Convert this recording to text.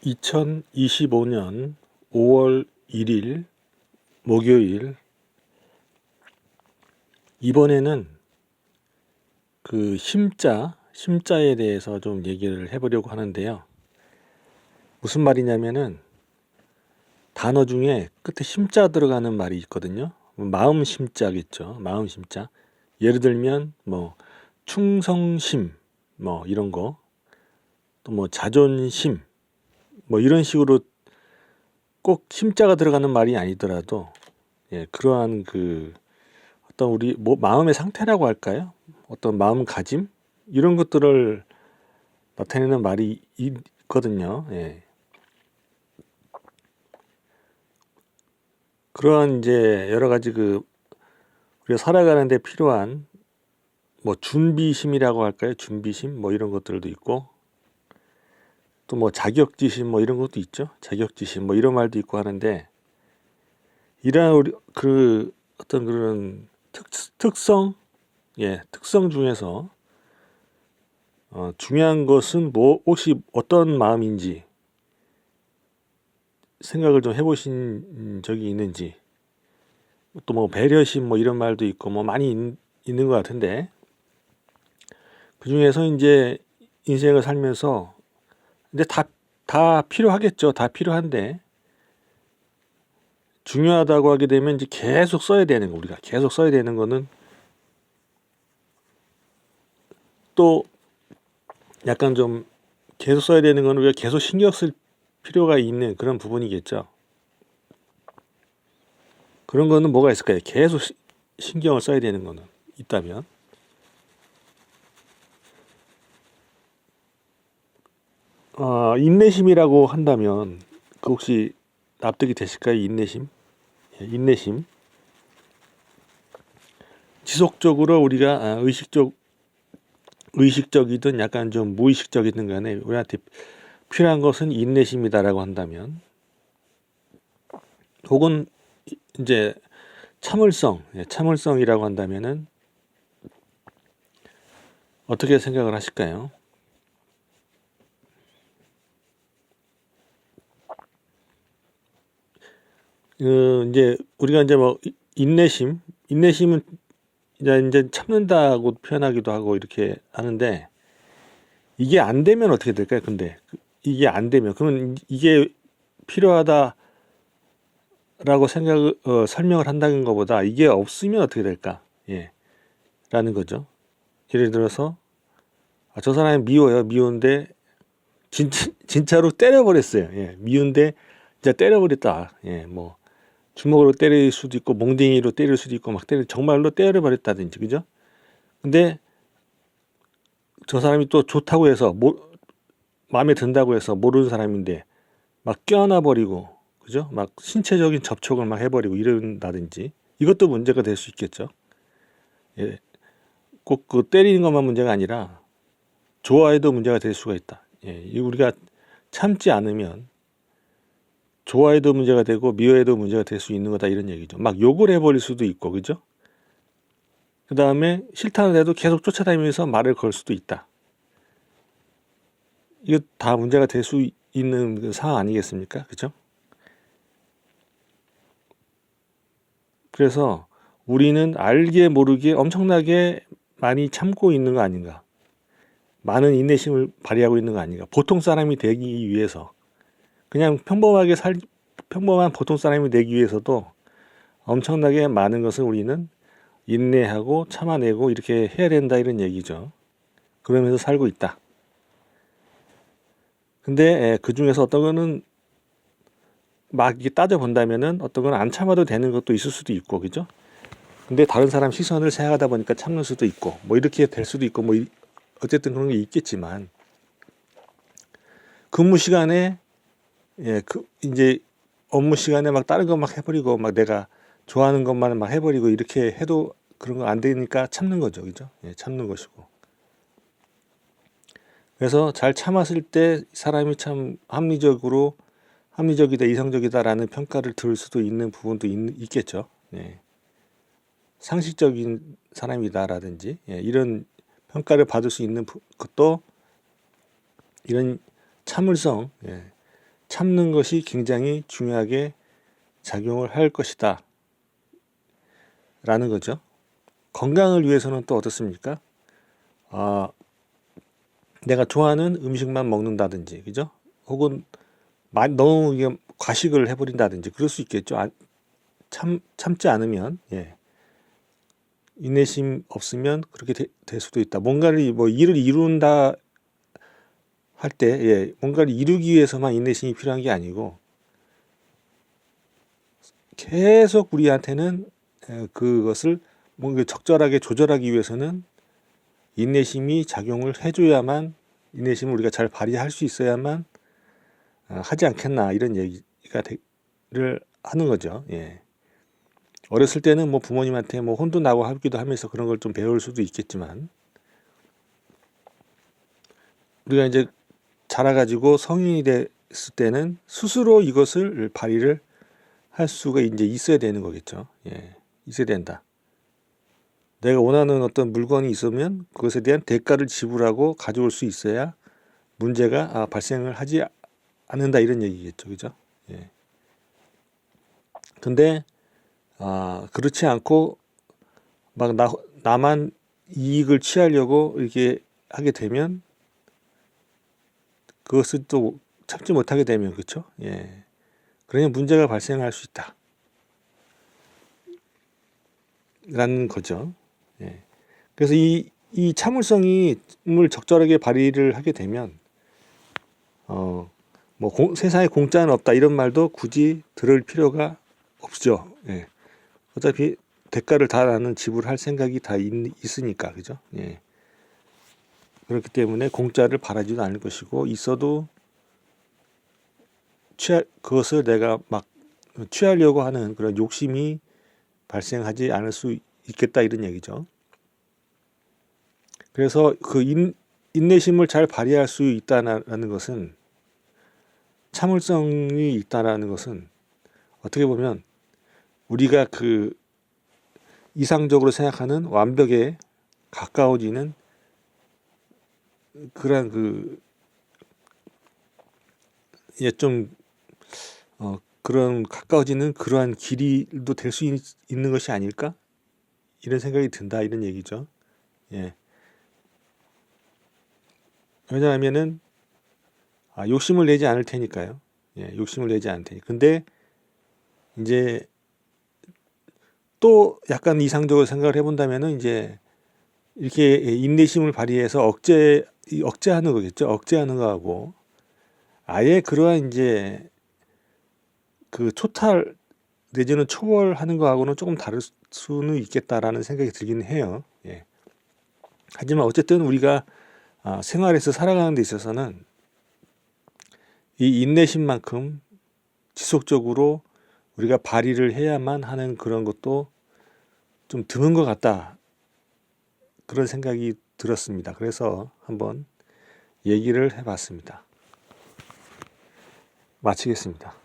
2025년 5월 1일 목요일. 이번에는 그 심자에 대해서 좀 얘기를 해보려고 하는데요. 무슨 말이냐면은 단어 중에 끝에 심자 들어가는 말이 있거든요. 마음 심자겠죠. 마음 심자. 예를 들면 뭐 충성심 뭐 이런 거, 또 뭐 자존심 뭐 이런 식으로 꼭 심자가 들어가는 말이 아니더라도 그러한 그 어떤 우리 뭐 마음의 상태라고 할까요? 어떤 마음가짐 이런 것들을 나타내는 말이 있거든요. 그러한 이제 여러 가지 그 우리가 살아가는데 필요한 뭐 준비심이라고 할까요? 준비심 뭐 이런 것들도 있고, 또 뭐 자격지심 뭐 이런 것도 있죠. 자격지심 뭐 이런 말도 있고 하는데, 이러한 우리 그 어떤 그런 특성 특성 중에서 중요한 것은 뭐 혹시 어떤 마음인지 생각을 좀 해보신 적이 있는지, 또 뭐 배려심 뭐 이런 말도 있고 뭐 많이 있는 것 같은데, 그 중에서 이제 인생을 살면서 이제 다 필요하겠죠. 다 필요한데 중요하다고 하게 되면 이제 계속 써야 되는 거, 우리가 계속 써야 되는 거는 또 약간 좀 계속 써야 되는 거는 우리가 계속 신경 쓸 필요가 있는 그런 부분이겠죠. 그런 거는 뭐가 있을까요? 계속 신경을 써야 되는 거는 있다면, 인내심이라고 한다면 그 혹시 납득이 되실까요? 인내심. 인내심. 지속적으로 우리가 의식적이든 약간 좀 무의식적이든 간에 우리한테 필요한 것은 인내심이다라고 한다면, 혹은 이제 참을성이라고 한다면은 어떻게 생각을 하실까요? 이제 우리가 이제 뭐 인내심은 이제 참는다고 표현하기도 하고 이렇게 하는데, 이게 안 되면 어떻게 될까요? 근데 이게 안 되면, 그러면 이게 필요하다라고 설명을 한다는 것보다 이게 없으면 어떻게 될까? 라는 거죠. 예를 들어서 저 사람이 미운데 진짜로 때려버렸어요. 미운데 진짜 때려버렸다. 뭐 주먹으로 때릴 수도 있고 몽둥이로 때릴 수도 있고 막 정말로 때려버렸다든지, 그죠? 근데 저 사람이 또 좋다고 해서 마음에 든다고 해서 모르는 사람인데 막 껴안아 버리고, 그죠? 막 신체적인 접촉을 막 해버리고 이런다든지, 이것도 문제가 될 수 있겠죠. 꼭 그 때리는 것만 문제가 아니라 좋아해도 문제가 될 수가 있다. 우리가 참지 않으면 좋아해도 문제가 되고 미워해도 문제가 될 수 있는 거다, 이런 얘기죠. 막 욕을 해버릴 수도 있고, 그죠? 그 다음에 싫다는 애도 계속 쫓아다니면서 말을 걸 수도 있다. 이거 다 문제가 될 수 있는 그 상황 아니겠습니까? 그죠? 그래서 우리는 알게 모르게 엄청나게 많이 참고 있는 거 아닌가. 많은 인내심을 발휘하고 있는 거 아닌가. 보통 사람이 되기 위해서, 그냥 평범한 보통 사람이 되기 위해서도 엄청나게 많은 것을 우리는 인내하고 참아내고 이렇게 해야 된다, 이런 얘기죠. 그러면서 살고 있다. 근데 그 중에서 어떤 거는 막 이렇게 따져본다면은 어떤 건 안 참아도 되는 것도 있을 수도 있고, 그죠? 근데 다른 사람 시선을 생각하다 보니까 참는 수도 있고 뭐 이렇게 될 수도 있고 뭐 어쨌든 그런 게 있겠지만, 근무 시간에 이제 업무 시간에 막 다른 거 막 해버리고 막 내가 좋아하는 것만 막 해버리고 이렇게 해도 그런 거 안 되니까 참는 거죠, 그죠? 참는 것이고. 그래서 잘 참았을 때 사람이 참 합리적이다, 이성적이다라는 평가를 들을 수도 있는 부분도 있겠죠. 상식적인 사람이다라든지 이런 평가를 받을 수 있는 것도 이런 참을성, 참는 것이 굉장히 중요하게 작용을 할 것이다 라는 거죠. 건강을 위해서는 또 어떻습니까? 내가 좋아하는 음식만 먹는다든지, 그죠? 혹은 너무 이게 과식을 해버린다든지 그럴 수 있겠죠. 참지 않으면, 예. 인내심 없으면 그렇게 될 수도 있다. 뭔가를 뭐 일을 이룬다 할 때, 예, 뭔가를 이루기 위해서만 인내심이 필요한 게 아니고 계속 우리한테는 그것을 뭔가 적절하게 조절하기 위해서는 인내심이 작용을 해줘야만, 인내심을 우리가 잘 발휘할 수 있어야만 하지 않겠나, 이런 얘기를 하는 거죠. 예. 어렸을 때는 뭐 부모님한테 뭐 혼도 나고 하기도 하면서 그런 걸 좀 배울 수도 있겠지만, 우리가 이제 자라가지고 성인이 됐을 때는 스스로 이것을 발휘를 할 수가 이제 있어야 되는 거겠죠. 예. 있어야 된다. 내가 원하는 어떤 물건이 있으면 그것에 대한 대가를 지불하고 가져올 수 있어야 문제가 발생을 하지 않는다, 이런 얘기겠죠. 그죠? 예. 근데 그렇지 않고 막 나만 이익을 취하려고 이렇게 하게 되면 그것을 또 참지 못하게 되면, 그렇죠? 예. 그러면 문제가 발생할 수 있다 라는 거죠. 예. 그래서 이 참을성을 적절하게 발휘를 하게 되면 뭐 세상에 공짜는 없다, 이런 말도 굳이 들을 필요가 없죠. 예. 어차피 대가를 다 나는 지불할 생각이 다 있으니까, 그죠? 예. 그렇기 때문에 공짜를 바라지도 않을 것이고, 있어도 그것을 내가 막 취하려고 하는 그런 욕심이 발생하지 않을 수 있겠다, 이런 얘기죠. 그래서 그 인내심을 잘 발휘할 수 있다는 것은, 참을성이 있다라는 것은 어떻게 보면 우리가 그 이상적으로 생각하는 완벽에 가까워지는 그런 좀 그런 가까워지는 그러한 길이도 될 수 있는 것이 아닐까, 이런 생각이 든다, 이런 얘기죠. 예. 왜냐하면은 욕심을 내지 않을 테니까요. 예, 욕심을 내지 않을 테니. 근데 이제 또 약간 이상적으로 생각을 해본다면은 이제 이렇게 인내심을 발휘해서 억제하는 거겠죠. 억제하는 거하고 아예 그러한 이제 그 초탈 내지는 초월하는 거하고는 조금 다를 수는 있겠다라는 생각이 들긴 해요. 예. 하지만 어쨌든 우리가 생활에서 살아가는 데 있어서는 이 인내심만큼 지속적으로 우리가 발휘를 해야만 하는 그런 것도 좀 드문 것 같다, 그런 생각이 들었습니다. 그래서 한번 얘기를 해봤습니다. 마치겠습니다.